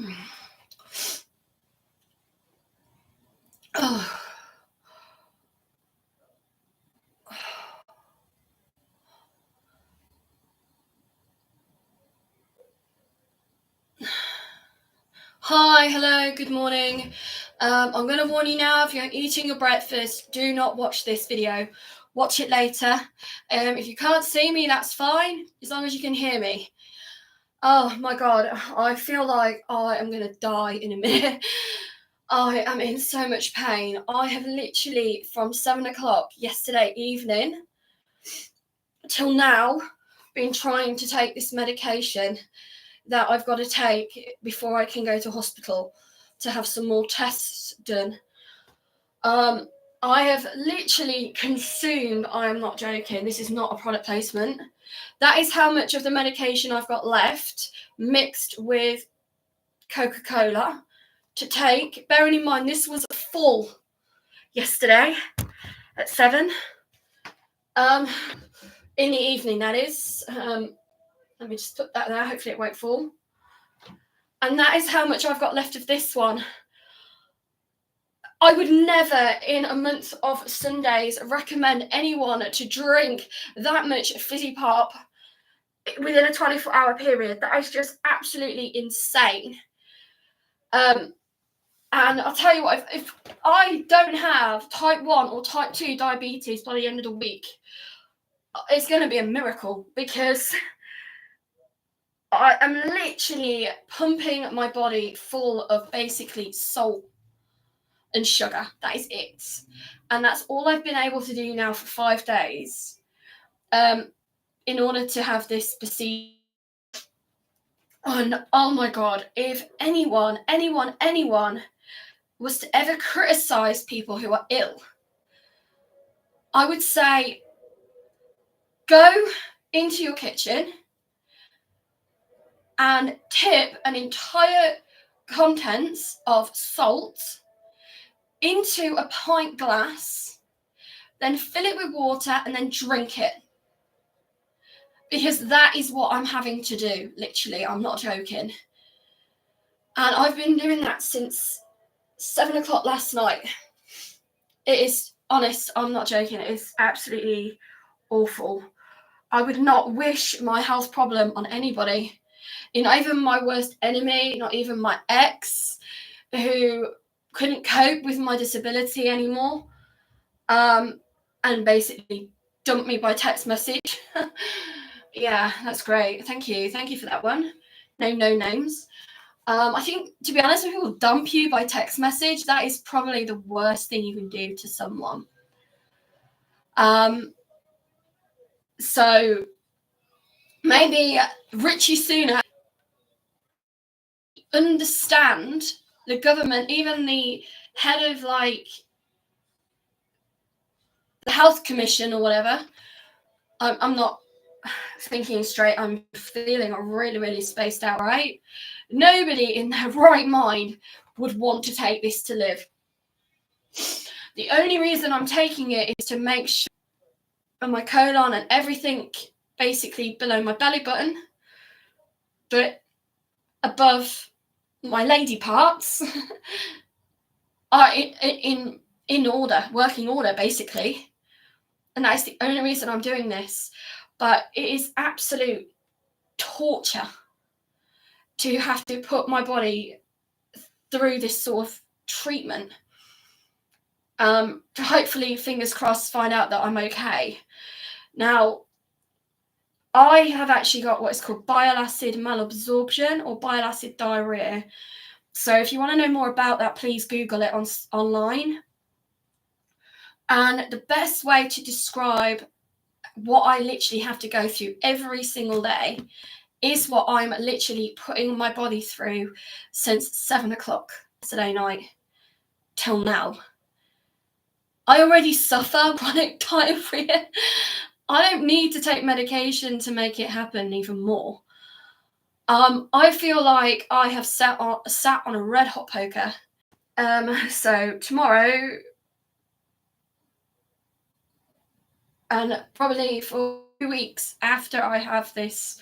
Oh. Hi, hello, good morning. I'm going to warn you now, if you're eating your breakfast, do not watch this video. Watch it later. If you can't see me, that's fine, as long as you can hear me. Oh my God, I feel like I am going to die in a minute. I am in so much pain. I have literally, from 7 o'clock yesterday evening till now, been trying to take this medication that I've got to take before I can go to hospital to have some more tests done. I have literally consumed, I am not joking, this is not a product placement. That is how much of the medication I've got left, mixed with Coca-Cola to take. Bearing in mind, this was full yesterday at 7. In the evening, that is. Let me just put that there, hopefully it won't fall. And that is how much I've got left of this one. I would never, in a month of Sundays, recommend anyone to drink that much fizzy pop within a 24-hour period. That is just absolutely insane. And I'll tell you what, if I don't have type 1 or type 2 diabetes by the end of the week, it's going to be a miracle, because I am literally pumping my body full of basically salt and sugar. That is it. And that's all I've been able to do now for 5 days in order to have this procedure. And oh my God, if anyone was to ever criticize people who are ill, I would say go into your kitchen and tip an entire contents of salt into a pint glass, then fill it with water and then drink it. Because that is what I'm having to do, literally, I'm not joking. And I've been doing that since 7 o'clock last night. It is, honest, I'm not joking, it is absolutely awful. I would not wish my health problem on anybody. Not even my worst enemy, not even my ex, who couldn't cope with my disability anymore, and basically dumped me by text message. Yeah, that's great. Thank you for that one. No names. I think, to be honest, when people dump you by text message, that is probably the worst thing you can do to someone. So maybe Richie Sunak understand the government, even the head of like the health commission or whatever. I'm not thinking straight. I'm feeling really spaced out, right? Nobody in their right mind would want to take this to live. The only reason I'm taking it is to make sure my colon and everything basically below my belly button, but above my lady parts, are in order, working order, basically. And that is the only reason I'm doing this. But it is absolute torture to have to put my body through this sort of treatment. To hopefully, fingers crossed, find out that I'm okay. Now, I have actually got what is called bile acid malabsorption or bile acid diarrhea. So if you want to know more about that, please Google it online. And the best way to describe what I literally have to go through every single day is what I'm literally putting my body through since 7 o'clock yesterday night till now. I already suffer chronic diarrhea. I don't need to take medication to make it happen even more. I feel like I have sat on a red hot poker. So tomorrow, and probably for 2 weeks after I have this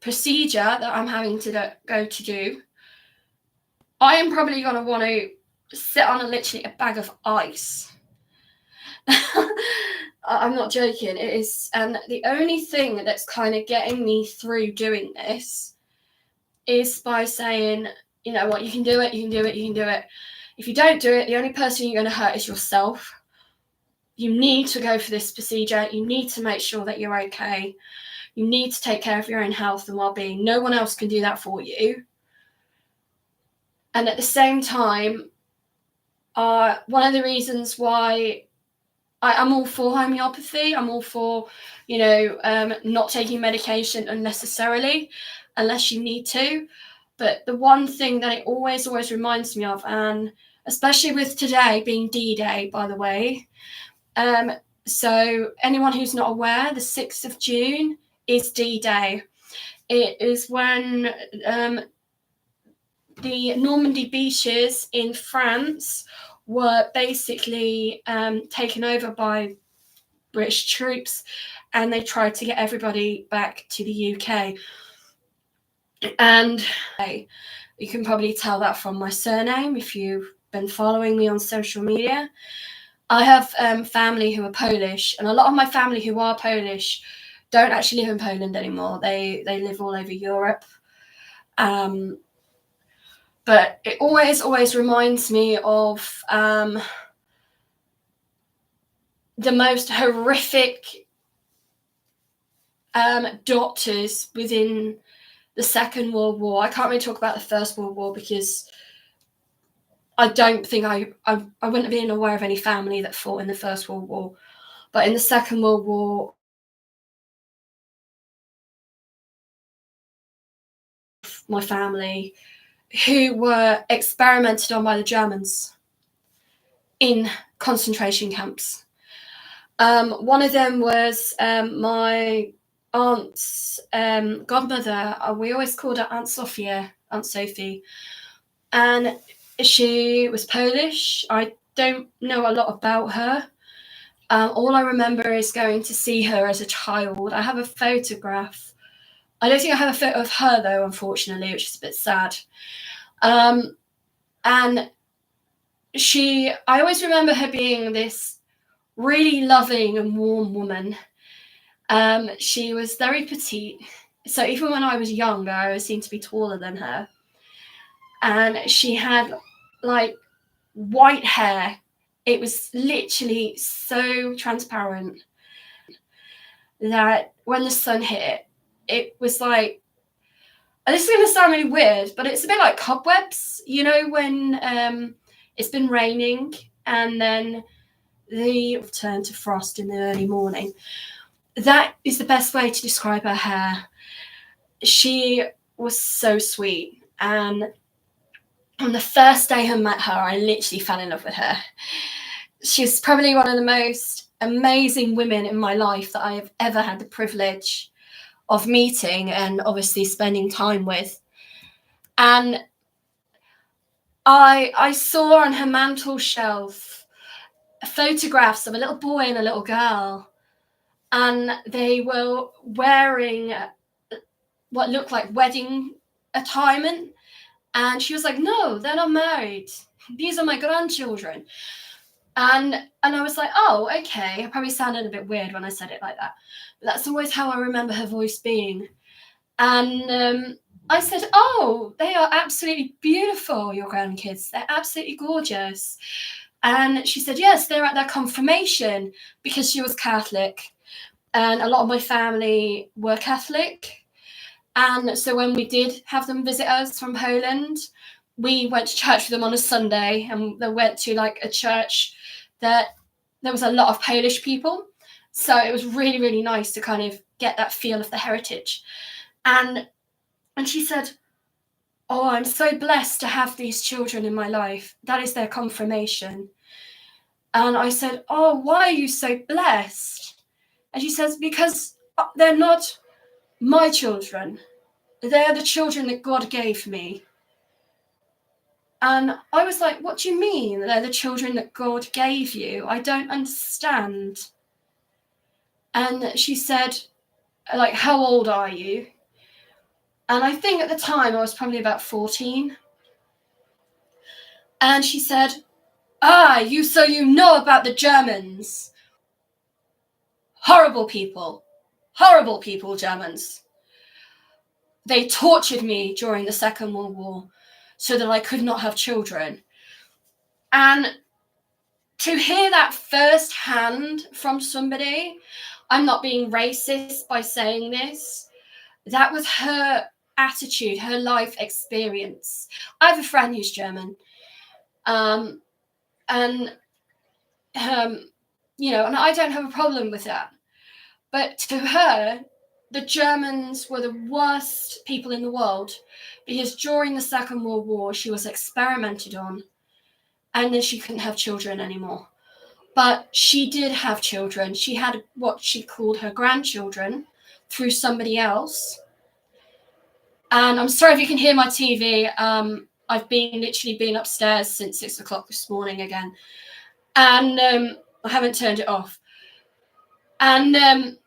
procedure that I'm having to go to do, I am probably going to want to sit on literally a bag of ice. I'm not joking. It is, and the only thing that's kind of getting me through doing this is by saying, you know what, you can do it, you can do it, you can do it. If you don't do it, the only person you're going to hurt is yourself. You need to go for this procedure. You need to make sure that you're okay. You need to take care of your own health and well-being. No one else can do that for you. And at the same time, one of the reasons why I'm all for homeopathy, I'm all for, not taking medication unnecessarily unless you need to. But the one thing that it always reminds me of, and especially with today being D-Day, by the way, so anyone who's not aware, the 6th of June is D-Day. It is when the Normandy beaches in France were basically taken over by British troops, and they tried to get everybody back to the UK. And you can probably tell that from my surname if you've been following me on social media. I have family who are Polish, and a lot of my family who are Polish don't actually live in Poland anymore. They live all over Europe. But it always reminds me of the most horrific doctors within the Second World War. I can't really talk about the First World War because I don't think I wouldn't have been aware of any family that fought in the First World War. But in the Second World War, my family, who were experimented on by the Germans in concentration camps. One of them was my aunt's godmother. We always called her Aunt Sophie. And she was Polish. I don't know a lot about her. All I remember is going to see her as a child. I have a photograph. I don't think I have a photo of her, though, unfortunately, which is a bit sad. And I always remember her being this really loving and warm woman. She was very petite. So even when I was younger, I always seemed to be taller than her. And she had like white hair. It was literally so transparent that when the sun hit, it was like, and this is going to sound really weird, but it's a bit like cobwebs, when it's been raining and then they turn to frost in the early morning. That is the best way to describe her hair. She was so sweet. And on the first day I met her, I literally fell in love with her. She's probably one of the most amazing women in my life that I have ever had the privilege of meeting and obviously spending time with. And I saw on her mantle shelf photographs of a little boy and a little girl, and they were wearing what looked like wedding attire. And she was like, no, they're not married. These are my grandchildren. And I was like, oh, okay. I probably sounded a bit weird when I said it like that. But that's always how I remember her voice being. And I said, oh, they are absolutely beautiful, your grandkids. They're absolutely gorgeous. And she said, yes, they're at their confirmation, because she was Catholic. And a lot of my family were Catholic. And so when we did have them visit us from Poland, we went to church with them on a Sunday, and they went to like a church that there was a lot of Polish people. So it was really, really nice to kind of get that feel of the heritage. And she said, oh, I'm so blessed to have these children in my life. That is their confirmation. And I said, oh, why are you so blessed? And she says, because they're not my children. They're the children that God gave me. And I was like, what do you mean they're the children that God gave you? I don't understand. And she said, like, how old are you? And I think at the time I was probably about 14. And she said, so you know about the Germans. Horrible people, Germans. They tortured me during the Second World War so that I could not have children. And to hear that firsthand from somebody, I'm not being racist by saying this, that was her attitude, her life experience. I have a friend who's German. And I don't have a problem with that. But to her, the Germans were the worst people in the world because during the Second World War, she was experimented on and then she couldn't have children anymore. But she did have children. She had what she called her grandchildren through somebody else. And I'm sorry if you can hear my TV. I've literally been upstairs since 6 o'clock this morning again. And I haven't turned it off. And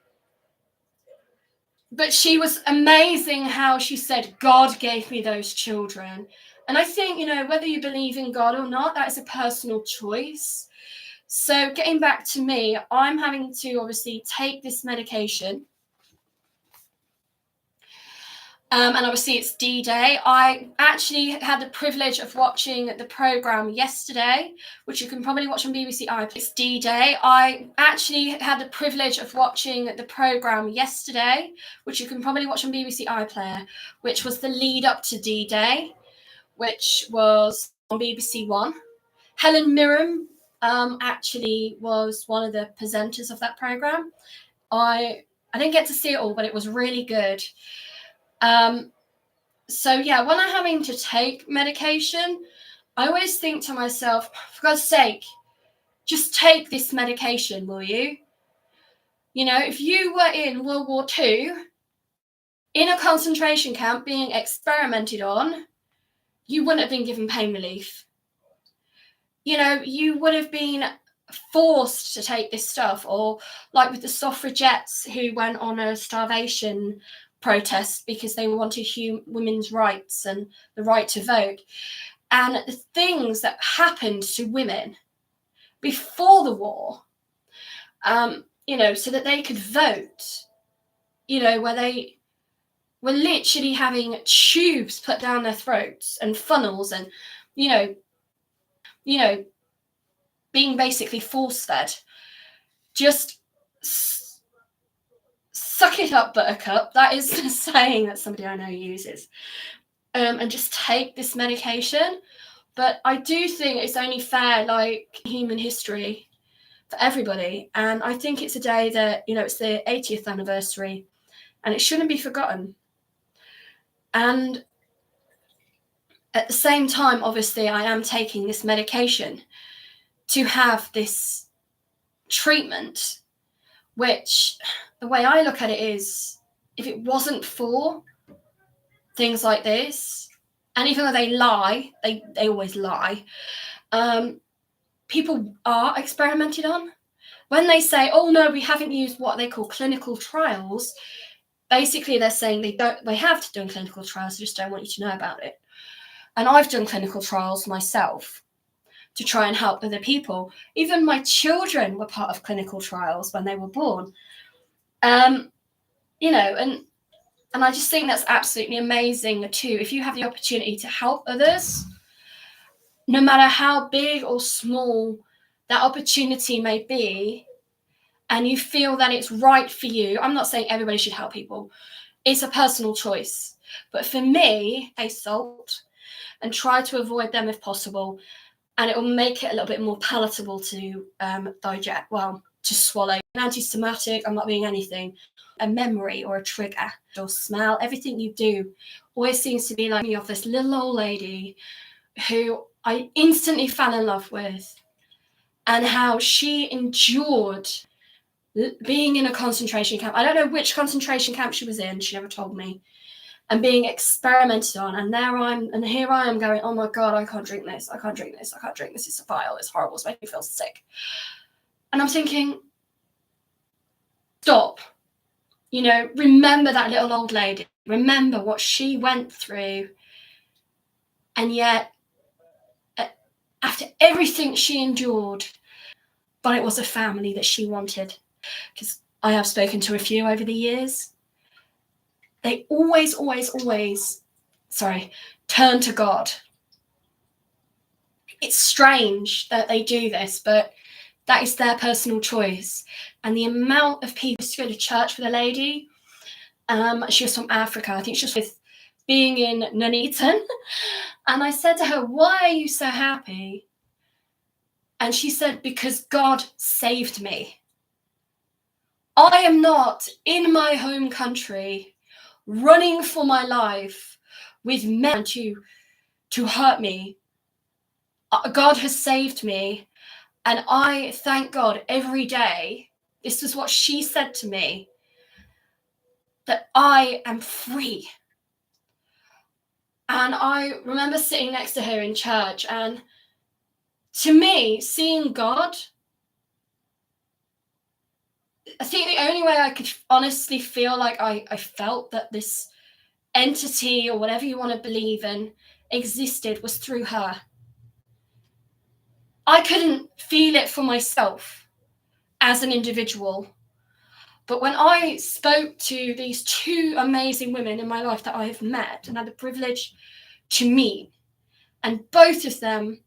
but she was amazing how she said, God gave me those children. And I think, whether you believe in God or not, that is a personal choice. So getting back to me, I'm having to obviously take this medication. And obviously it's D-Day. I actually had the privilege of watching the programme yesterday, which you can probably watch on BBC iPlayer. It's D-Day. I actually had the privilege of watching the programme yesterday, which you can probably watch on BBC iPlayer, which was the lead up to D-Day, which was on BBC One. Helen Mirren actually was one of the presenters of that programme. I didn't get to see it all, but it was really good. So yeah, when I'm having to take medication, I always think to myself, for God's sake, just take this medication, will you? If you were in World War II, in a concentration camp being experimented on, you wouldn't have been given pain relief. You would have been forced to take this stuff, or like with the suffragettes who went on a starvation protest because they wanted women's rights and the right to vote, and the things that happened to women before the war, so that they could vote, where they were literally having tubes put down their throats and funnels and, being basically force-fed. Just suck it up, buttercup. That is the saying that somebody I know uses. And just take this medication. But I do think it's only fair, like human history, for everybody. And I think it's a day that, it's the 80th anniversary and it shouldn't be forgotten. And at the same time, obviously, I am taking this medication to have this treatment, which the way I look at it is, if it wasn't for things like this, and even though they lie, they always lie, people are experimented on. When they say, oh no, we haven't used what they call clinical trials, basically they're saying they have done clinical trials, they just don't want you to know about it. And I've done clinical trials myself to try and help other people. Even my children were part of clinical trials when they were born. And I just think that's absolutely amazing too. If you have the opportunity to help others, no matter how big or small that opportunity may be, and you feel that it's right for you, I'm not saying everybody should help people. It's a personal choice. But for me, I salt and try to avoid them if possible. And it will make it a little bit more palatable to digest, to swallow. An anti-somatic, I'm not being anything. A memory or a trigger or smell, everything you do always seems to be like me of this little old lady who I instantly fell in love with, and how she endured being in a concentration camp. I don't know which concentration camp she was in, she never told me, and being experimented on. And here I am going, oh my God, I can't drink this. It's vile, it's horrible, it's making me feel sick. And I'm thinking, stop. Remember that little old lady. Remember what she went through. And yet, after everything she endured, but it was a family that she wanted. Because I have spoken to a few over the years. They always turn to God. It's strange that they do this, but that is their personal choice. And the amount of people to go to church with a lady, she was from Africa. I think she was with being in Nuneaton. And I said to her, why are you so happy? And she said, because God saved me. I am not in my home country running for my life with men to hurt me. God has saved me. And I thank God every day. This is what she said to me, that I am free. And I remember sitting next to her in church, and to me, seeing God, I think the only way I could honestly feel like I felt that this entity, or whatever you want to believe in, existed was through her. I couldn't feel it for myself as an individual. But when I spoke to these two amazing women in my life that I have met and had the privilege to meet, and both of them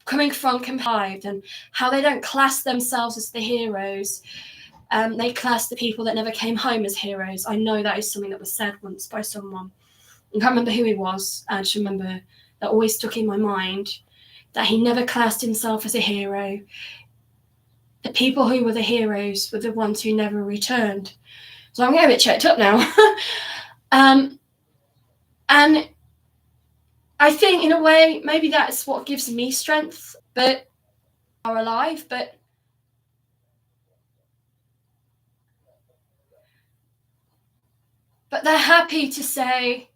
coming from Contrived, and how they don't class themselves as the heroes, they class the people that never came home as heroes. I know that is something that was said once by someone. I can't remember who he was. I just remember that always stuck in my mind, that he never classed himself as a hero. The people who were the heroes were the ones who never returned. So I'm getting a bit checked up now. And I think in a way, maybe that's what gives me strength, but are alive, but they're happy to say,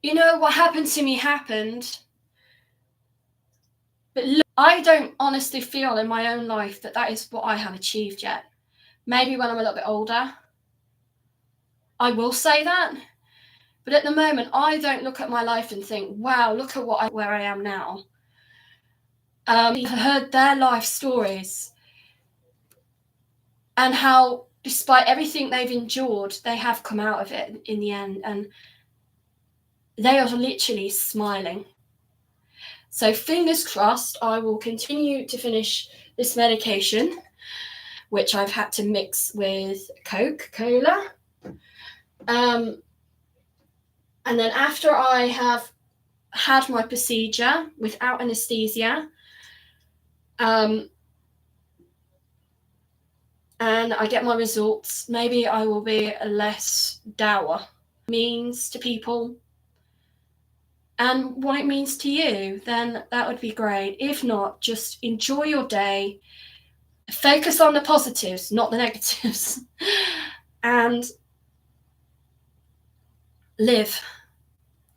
you know, what happened to me happened. But look, I don't honestly feel in my own life that that is what I have achieved yet. Maybe when I'm a little bit older, I will say that. But at the moment, I don't look at my life and think, wow, look at where I am now. I've heard their life stories and how, despite everything they've endured, they have come out of it in the end. And they are literally smiling. So fingers crossed, I will continue to finish this medication, which I've had to mix with Coca-Cola. And then after I have had my procedure without anesthesia, and I get my results, maybe I will be less dour. Means to people and what it means to you, then that would be great. If not, just enjoy your day, focus on the positives, not the negatives, and live.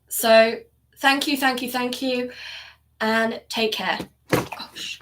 So thank you, and take care. Gosh.